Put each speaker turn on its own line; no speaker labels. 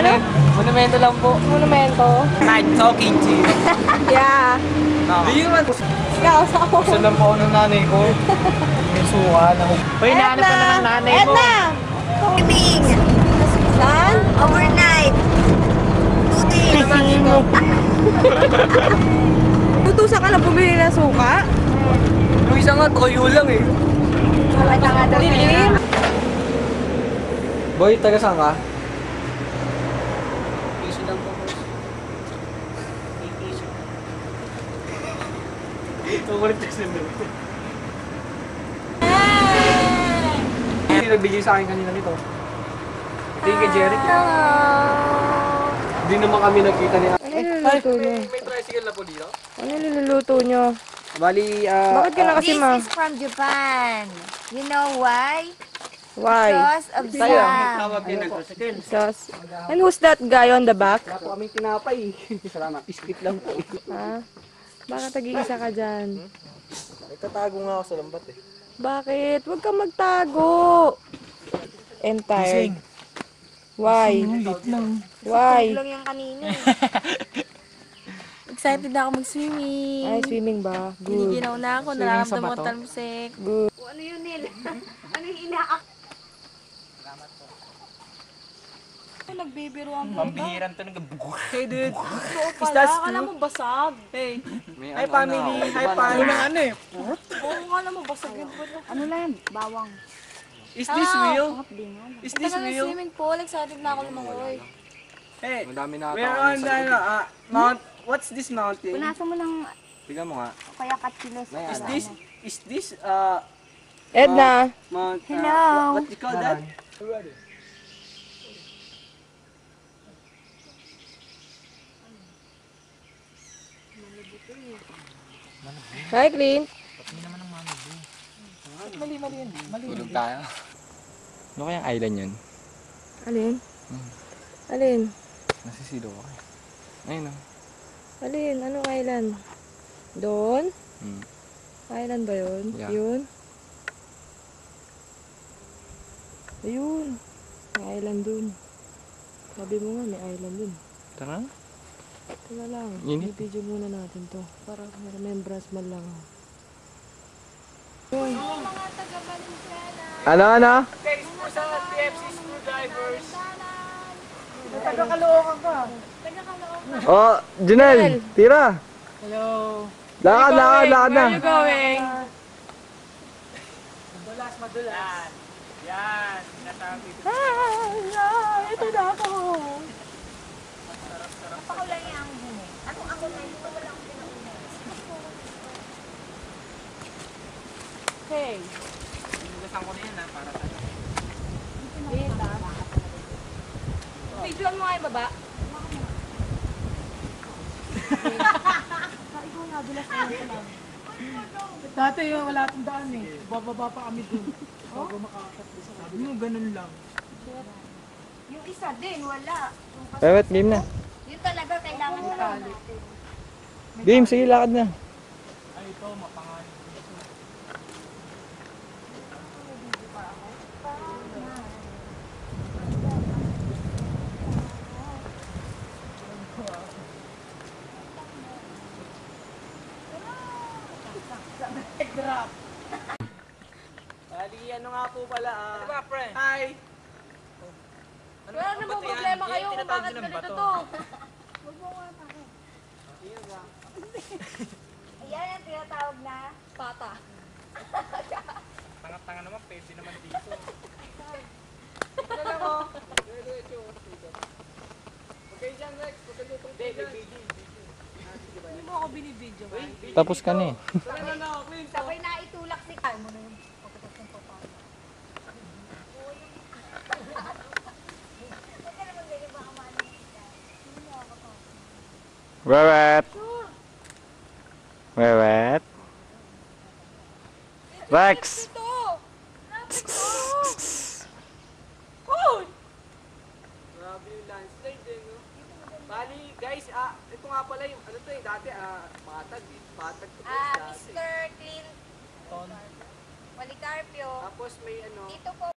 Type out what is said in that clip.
Ano?
Monumento lang po.
Monumento.
Kahit talking to you.
Yeah.
Hindi naman.
Ikaw, sa ako.
Gusto lang po ako ng nanay ko. May suka na. Uy, nahanap ka na ng nanay mo.
Edna!
Swimming.
Saan?
Overnight. 2 days.
Tutusan ka na bumili ng suka?
Yung isa nga, toyo lang eh.
Wala nga daw
Dilim?
Boy, taga saan ka? Piso lang po. Piso. Ito ko rin kasi Hindi nagbigay sa akin kanina nito. Hindi kay Jerry. Hindi naman kami nakita niya.
Ano niluluto nyo?
May tricycle na po dito?
Ano niluluto nyo?
Bali,
Bakit ka na kasi
This
ma?
is from Japan. You know why?
Why?
Because of Sam.
tawag din ng tricycle.
Sauce. And who's that guy on the back?
Wala po kaming tinapay. Salamat. Iskit lang po.
Ha? Bakit tag-iisa ka dyan?
Nagtatago nga ako sa lambat eh.
Bakit? Huwag kang magtago. And tired. Why? Why?
Lang yung kanina. Excited na ako mag-swimming.
Ay, swimming ba? Good.
Giniginaw na ako. Nararamdaman ko talmsik.
Good.
Ano yun, Nil? Ano yung inaak?
Nagbibiruan po.
Pambihiran to Hey dude.
Oo pala, akala mo basag.
Hey. Hi family. Hi family. Ano ano eh?
Oo nga naman, basag yun po.
Ano lang? Bawang.
Is this real? Is this
Tagal ng
real?
swimming pool, excited na ako lumangoy.
Hey.
Madami na
We're on the Mount. What's this mountain?
Punasan mo ng
Tingnan mo nga.
kaya katsilos.
Is this
Edna.
Mount
Hello.
what you call that?
Hi, Clint.
Tulog tayo. Ano kayang island yun?
Alin? Alin?
Nasisido ko eh. Ayun o.
Alin? Anong island? Doon?
Hmm.
Island ba yun?
Yeah.
Yun? Ayun. May island dun. Sabi mo nga, may island dun.
Tara.
Teka lang.
Init.
I-video muna natin to. Para may remembrance man lang. Yun.
Ano?
Thanks po sa PFC screwdrivers. Taga-Caloocan ka.
Oh, Junel, tira.
Hello.
Lakad na.
Where are you going?
Madulas. Yan. Sinasabi ko.
Ito na ako.
Pakulay ang bumi. Anong ako na ito? Wala akong pinakulay.
Hey.
Inugasan ko na yan para sa
Videoan mo nga yung baba.
Dati wala akong daan eh. Bababa pa kami dun. Bago makakasat sa sabi mo, ganun lang.
Yung isa din, wala.
Wait, game na.
Yun talaga, kailangan na.
Game, sige, lakad na.
Bali, ano nga po pala Ano ba, pre? Hi!
Wala namang problema kayo kung bakit ganito to.
Ayan ang tinatawag na.
Pata.
Tanga-tanga naman, pwede naman dito. Ito na lang oh. Okay dyan, Rex. Pagkatutong ko dyan.
Hindi mo ako binibidyo.
Tapos ka na eh.
Tara na ako, Clint.
Sabay na itulak si Carmo na yun.
Wewet. Wewet. Rex.
Grabe yung landslide eh, no? Bali, guys, ito nga pala yung, ano to eh, dati, patag eh. Patag to guys dati.
Mr. Clint Policarpio.
Tapos may ano,
Dito po